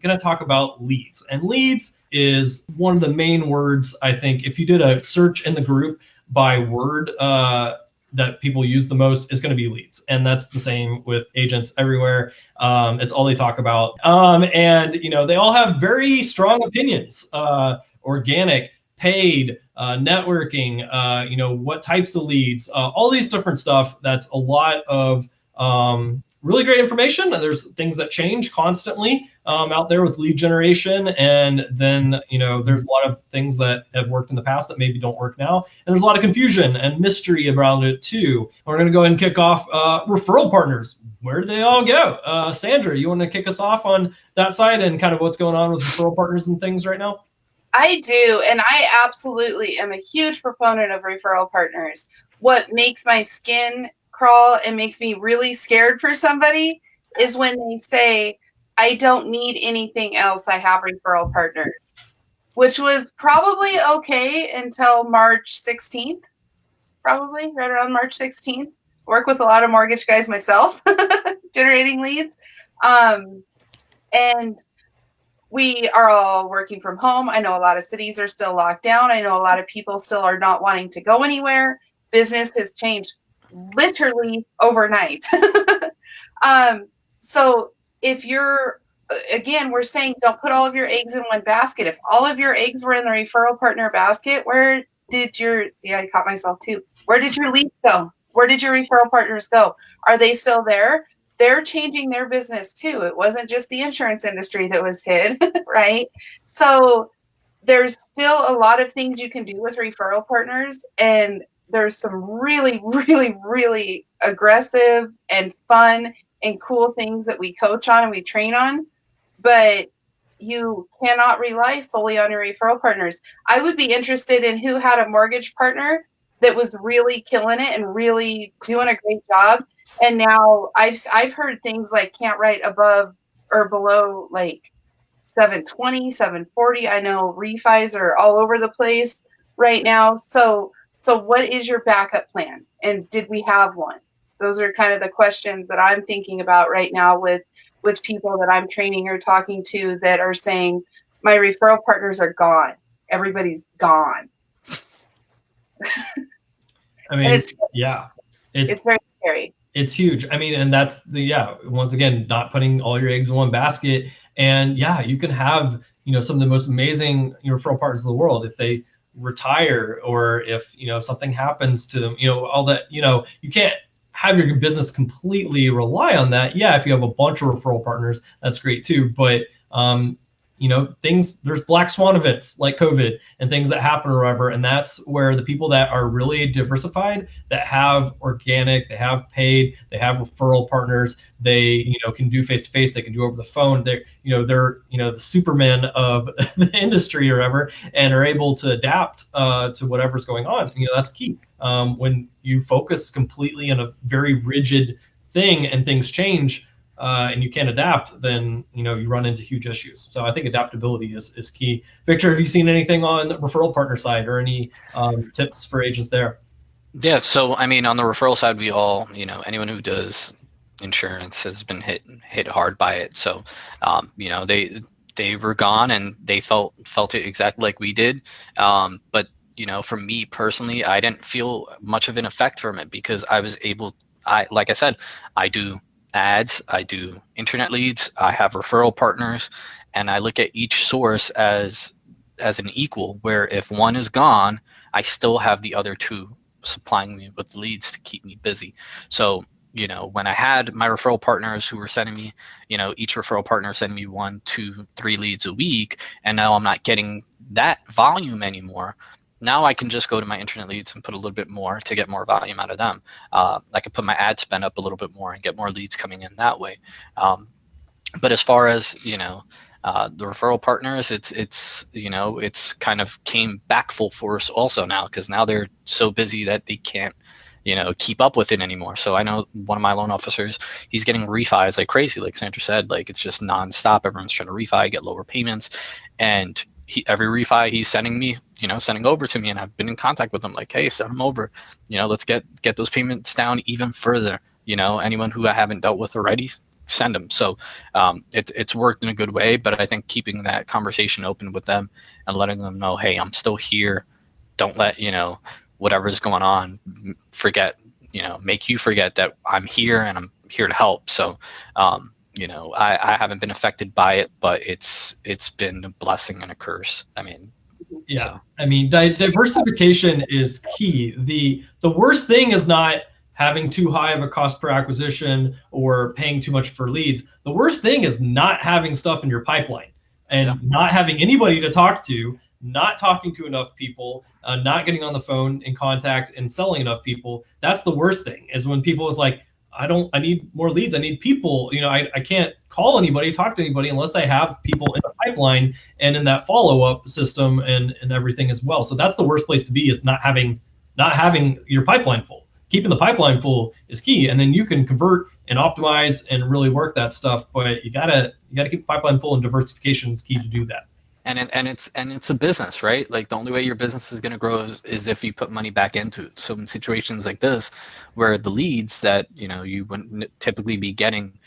going to talk about leads. And leads is one of the main words, I think, if you did a search in the group by word that people use the most, is going to be leads. And that's the same with agents everywhere. It's all they talk about. And, they all have very strong opinions, organic, paid, networking, what types of leads, all these different stuff. That's a lot of really great information. There's things that change constantly out there with lead generation. And then, there's a lot of things that have worked in the past that maybe don't work now. And there's a lot of confusion and mystery around it too. We're going to go ahead and kick off referral partners. Where do they all go? Sandra, you want to kick us off on that side and kind of what's going on with referral partners and things right now? I do, and I absolutely am a huge proponent of referral partners. What makes my skin crawl and makes me really scared for somebody is when they say, I don't need anything else, I have referral partners, which was probably okay until March 16th, probably right around March 16th. Work with a lot of mortgage guys myself, generating leads. And we are all working from home. I know a lot of cities are still locked down. I know a lot of people still are not wanting to go anywhere. Business has changed literally overnight. So if you're, again, we're saying don't put all of your eggs in one basket. If all of your eggs were in the referral partner basket, where did I caught myself too. Where did your leads go? Where did your referral partners go? Are they still there? They're changing their business too. It wasn't just the insurance industry that was hit, right? So there's still a lot of things you can do with referral partners. And there's some really, really, really aggressive and fun and cool things that we coach on and we train on. But you cannot rely solely on your referral partners. I would be interested in who had a mortgage partner that was really killing it and really doing a great job. And now I've heard things like can't write above or below like 720, 740. I know refis are all over the place right now. So what is your backup plan? And did we have one? Those are kind of the questions that I'm thinking about right now with people that I'm training or talking to that are saying, my referral partners are gone. Everybody's gone. I mean, it's very scary. It's huge. I mean, and that's once again, not putting all your eggs in one basket. And you can have, some of the most amazing referral partners in the world. If they retire or if, something happens to them, all that, you can't have your business completely rely on that. Yeah, if you have a bunch of referral partners, that's great too. But there's black swan events like COVID and things that happen or whatever. And that's where the people that are really diversified, that have organic, they have paid, they have referral partners, they, can do face-to-face, they can do over the phone. They're the Superman of the industry or whatever, and are able to adapt to whatever's going on. That's key. When you focus completely on a very rigid thing and things change, and you can't adapt, then you run into huge issues. So I think adaptability is key. Victor, have you seen anything on the referral partner side or any tips for agents there? Yeah, so I mean, on the referral side, we all, anyone who does insurance has been hit hard by it. So they were gone and they felt it exactly like we did. But for me personally, I didn't feel much of an effect from it because I was able. Like I said, I do ads, I do internet leads, I have referral partners, and I look at each source as an equal, where if one is gone, I still have the other two supplying me with leads to keep me busy. So, when I had my referral partners who were sending me, each referral partner sending me 1, 2, 3 leads a week, and now I'm not getting that volume anymore. Now I can just go to my internet leads and put a little bit more to get more volume out of them. I could put my ad spend up a little bit more and get more leads coming in that way. But as far as, the referral partners, it's kind of came back full force also now, because now they're so busy that they can't, keep up with it anymore. So I know one of my loan officers, he's getting refis like crazy. Like Sandra said, like it's just nonstop. Everyone's trying to refi, get lower payments. And every refi he's sending me, sending over to me, and I've been in contact with him like, hey, send them over, let's get those payments down even further. Anyone who I haven't dealt with already, send them. So it's worked in a good way, but I think keeping that conversation open with them and letting them know, hey, I'm still here. Don't let, whatever's going on, make you forget that I'm here and I'm here to help. So, I haven't been affected by it, but it's been a blessing and a curse. I mean, yeah. So. I mean, diversification is key. The worst thing is not having too high of a cost per acquisition or paying too much for leads. The worst thing is not having stuff in your pipeline and not having anybody to talk to, not talking to enough people, not getting on the phone in contact and selling enough people. That's the worst thing, is when people is like, I need more leads. I need people. I can't call anybody, talk to anybody unless I have people in the pipeline and in that follow-up system and everything as well. So that's the worst place to be, is not having your pipeline full. Keeping the pipeline full is key, and then you can convert and optimize and really work that stuff. But you gotta keep the pipeline full, and diversification is key to do that. And it's a business, right? Like, the only way your business is going to grow is if you put money back into it. So in situations like this, where the leads that you wouldn't typically be getting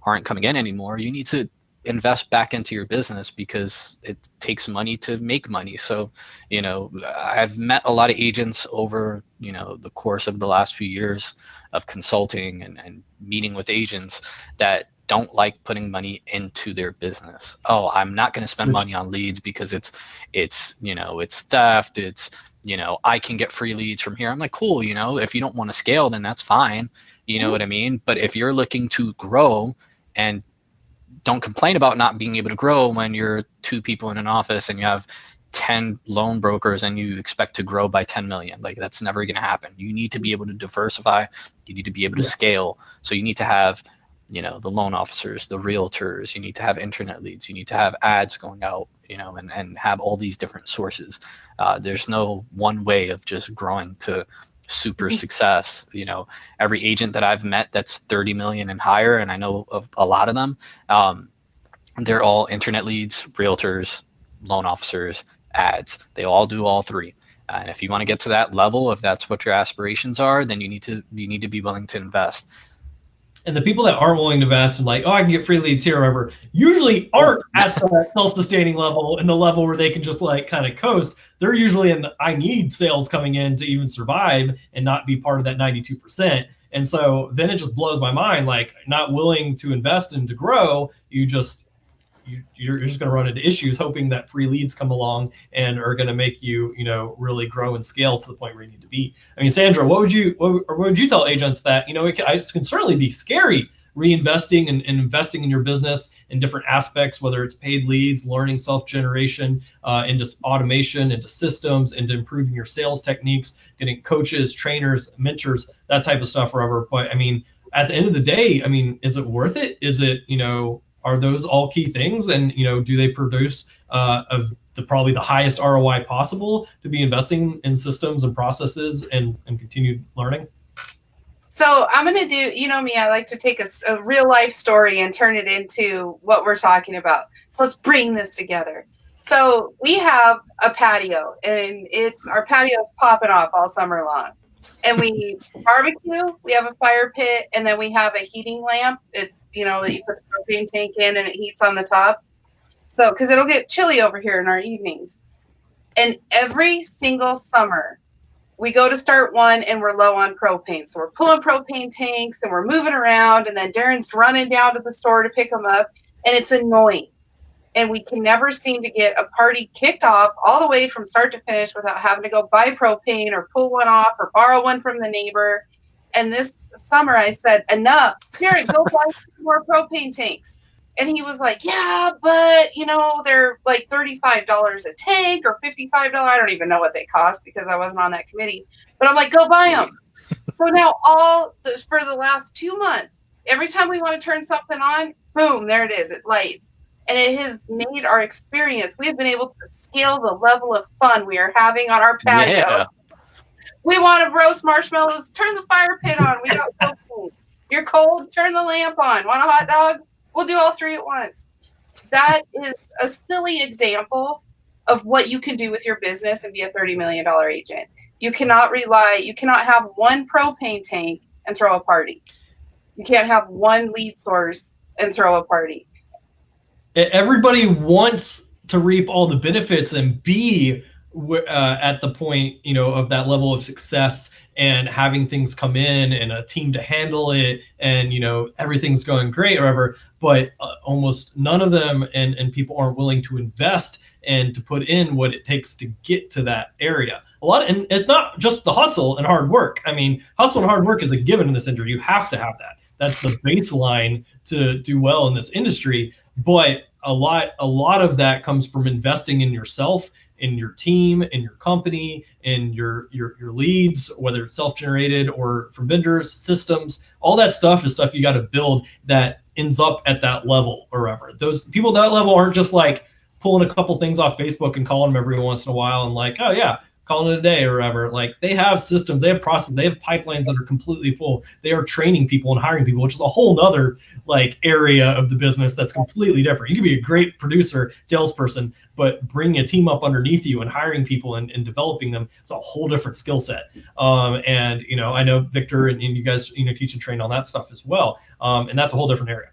aren't coming in anymore, you need to invest back into your business, because it takes money to make money. So, I've met a lot of agents over, the course of the last few years of consulting and meeting with agents that don't like putting money into their business. Oh, I'm not going to spend money on leads because it's theft. It's, I can get free leads from here. I'm like, cool. If you don't want to scale, then that's fine. You know what I mean? But if you're looking to grow, and don't complain about not being able to grow when you're 2 people in an office and you have 10 loan brokers and you expect to grow by 10 million. Like, that's never going to happen. You need to be able to diversify. You need to be able to scale. So you need to have, the loan officers, the realtors, you need to have internet leads, you need to have ads going out, and have all these different sources. There's no one way of just growing to super success. Every agent that I've met that's 30 million and higher, and I know of a lot of them, they're all internet leads, realtors, loan officers, ads. They all do all 3. And if you want to get to that level, if that's what your aspirations are, then you need to be willing to invest. And the people that aren't willing to invest and like, oh, I can get free leads here or whatever, usually aren't at the self-sustaining level, and the level where they can just like kind of coast. They're usually in the, I need sales coming in to even survive and not be part of that 92%. And so then it just blows my mind, like, not willing to invest and to grow, you're just going to run into issues, hoping that free leads come along and are going to make you, really grow and scale to the point where you need to be. I mean, Sandra, what would you tell agents that, it can certainly be scary reinvesting and investing in your business in different aspects, whether it's paid leads, learning self-generation, into automation, into systems, into improving your sales techniques, getting coaches, trainers, mentors, that type of stuff, wherever. But I mean, at the end of the day, I mean, is it worth it? Is it, are those all key things? And, do they produce probably the highest ROI possible to be investing in systems and processes and continued learning? So I'm going to do, me, I like to take a real life story and turn it into what we're talking about. So let's bring this together. So we have a patio, and our patio is popping off all summer long. And we barbecue, we have a fire pit, and then we have a heating lamp. That you put the propane tank in and it heats on the top. So, because it'll get chilly over here in our evenings. And every single summer, we go to start one and we're low on propane. So we're pulling propane tanks and we're moving around, and then Darren's running down to the store to pick them up, and it's annoying. And we can never seem to get a party kicked off all the way from start to finish without having to go buy propane or pull one off or borrow one from the neighbor. And this summer I said, enough. Darren, go buy some more propane tanks. And he was like, yeah, but, they're like $35 a tank or $55. I don't even know what they cost because I wasn't on that committee. But I'm like, go buy them. So now for the last 2 months, every time we want to turn something on, boom, there it is. It lights. And it has made our experience. We have been able to scale the level of fun we are having on our patio. Yeah. We want to roast marshmallows. Turn the fire pit on. We got propane. You're cold. Turn the lamp on. Want a hot dog? We'll do all 3 at once. That is a silly example of what you can do with your business and be a $30 million agent. You cannot have one propane tank and throw a party. You can't have one lead source and throw a party. Everybody wants to reap all the benefits and be at the point, you know, of that level of success and having things come in and a team to handle it, and you know everything's going great or whatever. But almost none of them and people aren't willing to invest and to put in what it takes to get to that area. A lot, and it's not just the hustle and hard work. I mean, hustle and hard work is a given in this industry. You have to have that. That's the baseline to do well in this industry. But a lot of that comes from investing in yourself, in your team, in your company, in your leads, whether it's self-generated or from vendors, systems. All that stuff is stuff you got to build that ends up at that level or whatever. Those people at that level aren't just like pulling a couple things off Facebook and calling them every once in a while and like, oh yeah, calling it a day or whatever. Like, they have systems, they have processes, they have pipelines that are completely full. They are training people and hiring people, which is a whole nother like area of the business that's completely different. You can be a great producer, salesperson, but bringing a team up underneath you and hiring people and developing them is a whole different skill set. And you know, I know Victor and you guys, you know, teach and train on that stuff as well. And that's a whole different area.